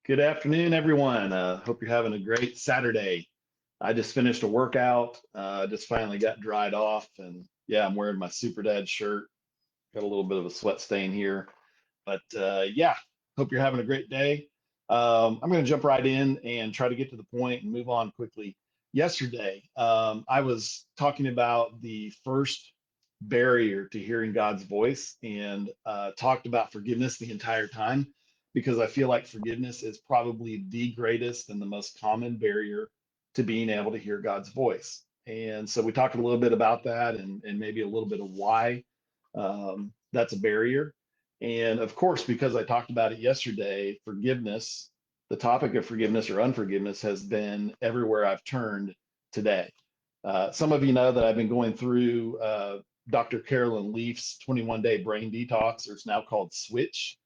Good afternoon, everyone. Hope you're having a great Saturday. I just finished a workout. Just finally got dried off, and yeah, I'm wearing my Super Dad shirt. Got a little bit of a sweat stain here, but yeah, hope you're having a great day. I'm going to jump right in and try to get to the point and move on quickly. Yesterday, I was talking about the first barrier to hearing God's voice and talked about forgiveness the entire time because I feel like forgiveness is probably the greatest and the most common barrier to being able to hear God's voice. And so we talked a little bit about that and maybe a little bit of why that's a barrier. And of course, because I talked about it yesterday, forgiveness, the topic of forgiveness or unforgiveness has been everywhere I've turned today. Some of you know that I've been going through Dr. Carolyn Leaf's 21-day brain detox, or it's now called Switch.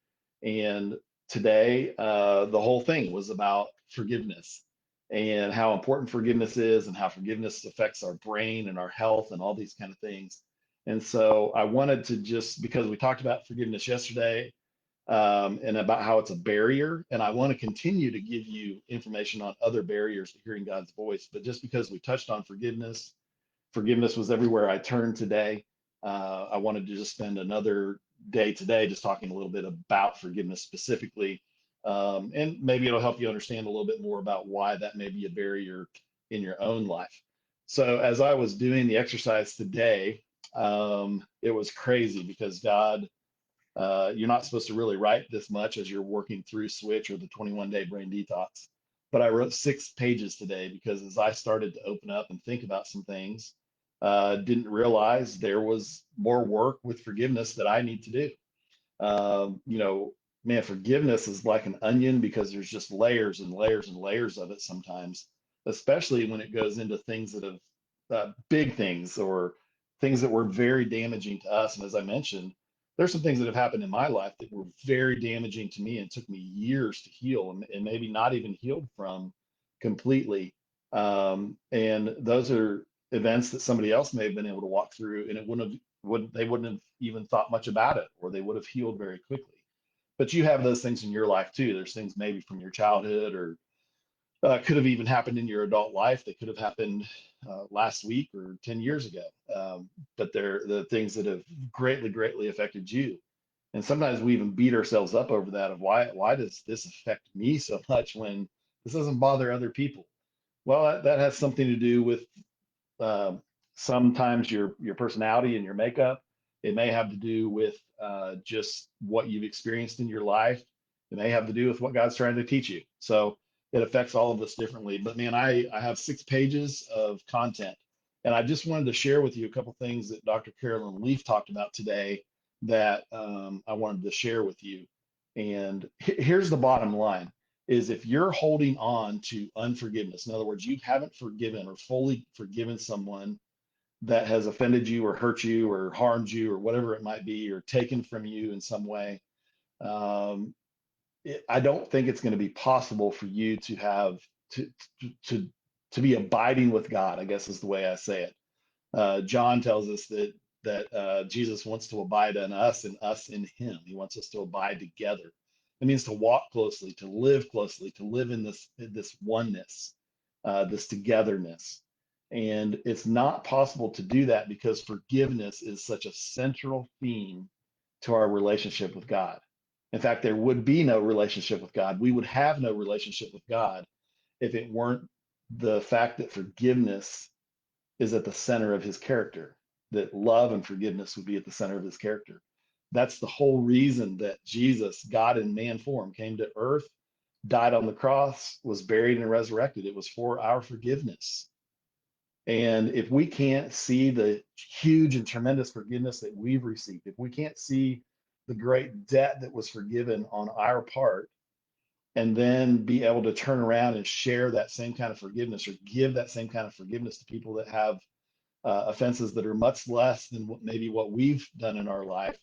And today, the whole thing was about forgiveness and how important forgiveness is and how forgiveness affects our brain and our health and all these kind of things. And so I wanted to just, because we talked about forgiveness yesterday, and about how it's a barrier. And I want to continue to give you information on other barriers to hearing God's voice. But just because we touched on forgiveness, forgiveness was everywhere I turned today. I wanted to just spend another day today just talking a little bit about forgiveness specifically. And maybe it'll help you understand a little bit more about why that may be a barrier in your own life. So, as I was doing the exercise today, it was crazy because you're not supposed to really write this much as you're working through Switch or the 21-day brain detox. But I wrote 6 pages today because as I started to open up and think about some things, didn't realize there was more work with forgiveness that I need to do. Man, forgiveness is like an onion because there's just layers and layers and layers of it sometimes, especially when it goes into things that have big things or things that were very damaging to us. And as I mentioned, there's some things that have happened in my life that were very damaging to me and took me years to heal and maybe not even healed from completely. And those are events that somebody else may have been able to walk through and it they wouldn't have even thought much about it or they would have healed very quickly. But you have those things in your life too. There's things maybe from your childhood or could have even happened in your adult life. They could have happened last week or 10 years ago. But they're the things that have greatly, greatly affected you. And sometimes we even beat ourselves up over that of why does this affect me so much when this doesn't bother other people? Well, that has something to do with uh, sometimes your personality and your makeup. It may have to do with just what you've experienced in your life. It may have to do with what God's trying to teach you. So it affects all of us differently. But man, I have 6 pages of content, and I just wanted to share with you a couple things that Dr. Carolyn Leaf talked about today that I wanted to share with you. And here's the bottom line is if you're holding on to unforgiveness, in other words, you haven't forgiven or fully forgiven someone that has offended you or hurt you or harmed you or whatever it might be or taken from you in some way, um, I don't think it's going to be possible for you to have to to be abiding with God, I guess is the way I say it. John tells us that Jesus wants to abide in us and us in him. He wants us to abide together. It means to walk closely, to live in this oneness, this togetherness. And it's not possible to do that because forgiveness is such a central theme to our relationship with God. In fact, there would be no relationship with God. We would have no relationship with God if it weren't the fact that forgiveness is at the center of his character, that love and forgiveness would be at the center of his character. That's the whole reason that Jesus, God in man form, came to earth, died on the cross, was buried and resurrected. It was for our forgiveness. And if we can't see the huge and tremendous forgiveness that we've received, if we can't see the great debt that was forgiven on our part, and then be able to turn around and share that same kind of forgiveness or give that same kind of forgiveness to people that have offenses that are much less than maybe what we've done in our life,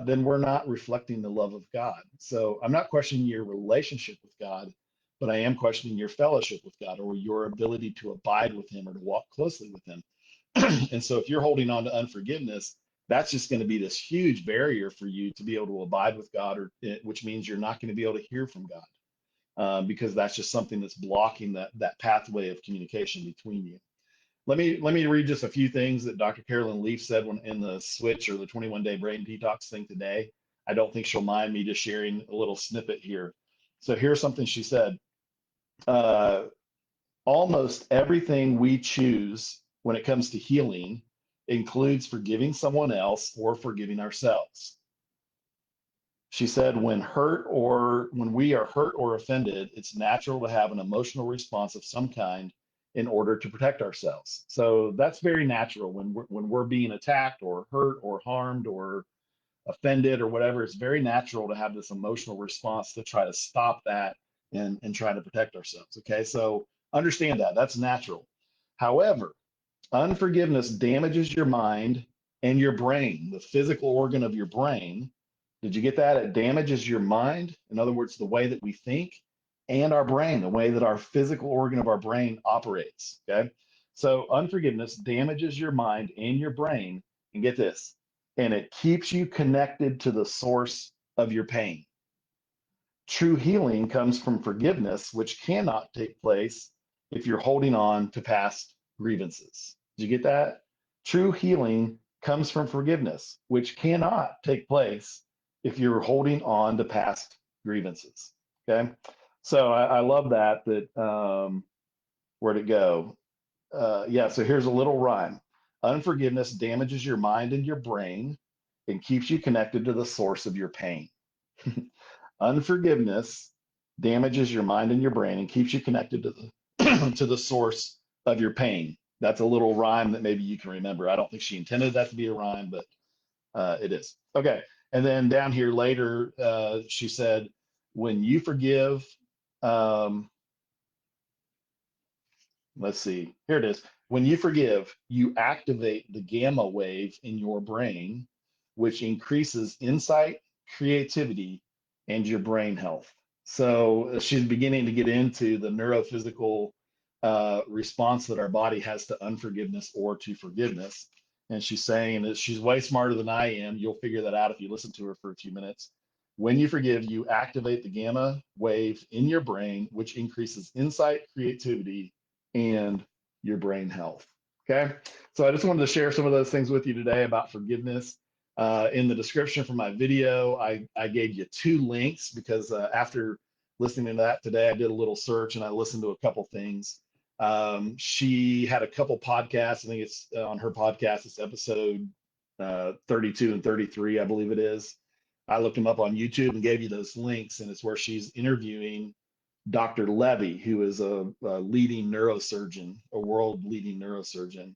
then we're not reflecting the love of God. So I'm not questioning your relationship with God, but I am questioning your fellowship with God or your ability to abide with Him or to walk closely with Him. And so if you're holding on to unforgiveness, that's just going to be this huge barrier for you to be able to abide with God, or which means you're not going to be able to hear from God. because that's just something that's blocking that pathway of communication between you. Let me read just a few things that Dr. Carolyn Leaf said when in the switch or the 21 day brain detox thing today. I don't think she'll mind me just sharing a little snippet here. So here's something she said. Uh, Almost everything we choose when it comes to healing includes forgiving someone else or forgiving ourselves. She said, when we are hurt or offended, it's natural to have an emotional response of some kind in order to protect ourselves. So that's very natural when we're being attacked or hurt or harmed or offended or whatever. It's very natural to have this emotional response to try to stop that and try to protect ourselves. Okay, so understand that that's natural. However, unforgiveness damages your mind and your brain, the physical organ of your brain. Did you get that? It damages your mind. In other words, the way that we think, and our brain, the way that our physical organ of our brain operates. Okay. So unforgiveness damages your mind and your brain. And get this, and it keeps you connected to the source of your pain. True healing comes from forgiveness, which cannot take place if you're holding on to past grievances. Did you get that? True healing comes from forgiveness, which cannot take place if you're holding on to past grievances. Okay. So I love that, where'd it go? Yeah, so here's a little rhyme. Unforgiveness damages your mind and your brain and keeps you connected to the source of your pain. Unforgiveness damages your mind and your brain and keeps you connected to the to the source of your pain. That's a little rhyme that maybe you can remember. I don't think she intended that to be a rhyme, but it is. Okay. And then down here later, she said, when you forgive, um, let's see, here it is. When you forgive, you activate the gamma wave in your brain, which increases insight, creativity, and your brain health. So she's beginning to get into the neurophysical response that our body has to unforgiveness or to forgiveness. And she's saying that she's way smarter than I am. You'll figure that out if you listen to her for a few minutes. When you forgive, you activate the gamma wave in your brain, which increases insight, creativity, and your brain health. Okay. So I just wanted to share some of those things with you today about forgiveness. In the description for my video, I gave you two links because after listening to that today, I did a little search and I listened to a couple things. She had a couple podcasts. I think it's on her podcast, it's episode 32 and 33, I believe it is. I looked them up on YouTube and gave you those links, and it's where she's interviewing Dr. Levy, who is a leading neurosurgeon, a world leading neurosurgeon.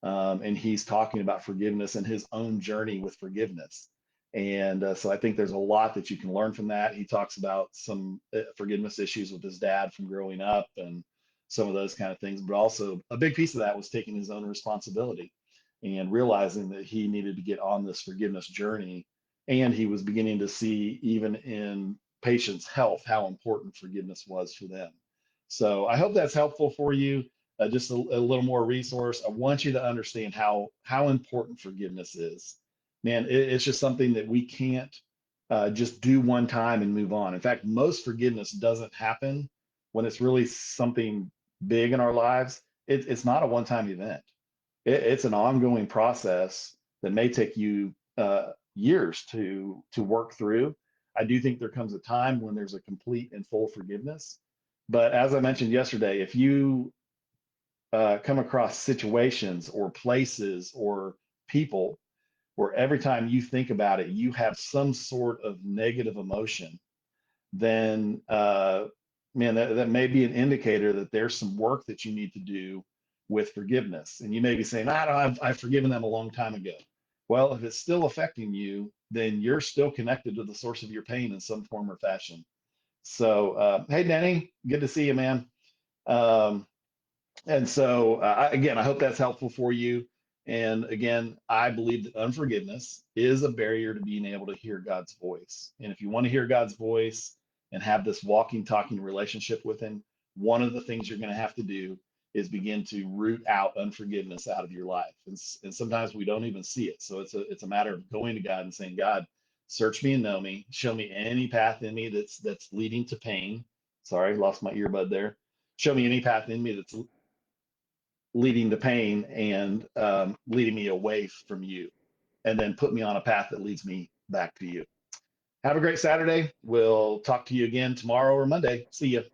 And he's talking about forgiveness and his own journey with forgiveness. And so I think there's a lot that you can learn from that. He talks about some forgiveness issues with his dad from growing up and some of those kind of things. But also, a big piece of that was taking his own responsibility and realizing that he needed to get on this forgiveness journey. And he was beginning to see, even in patients' health, how important forgiveness was for them. So I hope that's helpful for you. Just a little more resource. I want you to understand how important forgiveness is. Man, it's just something that we can't just do one time and move on. In fact, most forgiveness doesn't happen when it's really something big in our lives. It's not a one-time event. It's an ongoing process that may take you years to work through. I do think there comes a time when there's a complete and full forgiveness. But as I mentioned yesterday, if you come across situations or places or people where every time you think about it, you have some sort of negative emotion, then man, that may be an indicator that there's some work that you need to do with forgiveness. And you may be saying, I don't, I've forgiven them a long time ago. Well, if it's still affecting you, then you're still connected to the source of your pain in some form or fashion. So, hey, Denny, good to see you, man. Um, and so, again, I hope that's helpful for you. And again, I believe that unforgiveness is a barrier to being able to hear God's voice. And if you want to hear God's voice and have this walking, talking relationship with Him, one of the things you're going to have to do is begin to root out unforgiveness out of your life. And sometimes we don't even see it. So it's a matter of going to God and saying, God, search me and know me, show me any path in me that's leading to pain, Sorry, lost my earbud there. Show me any path in me that's leading to pain and leading me away from you, and then put me on a path that leads me back to you. Have a great Saturday. We'll talk to you again tomorrow or Monday. See you.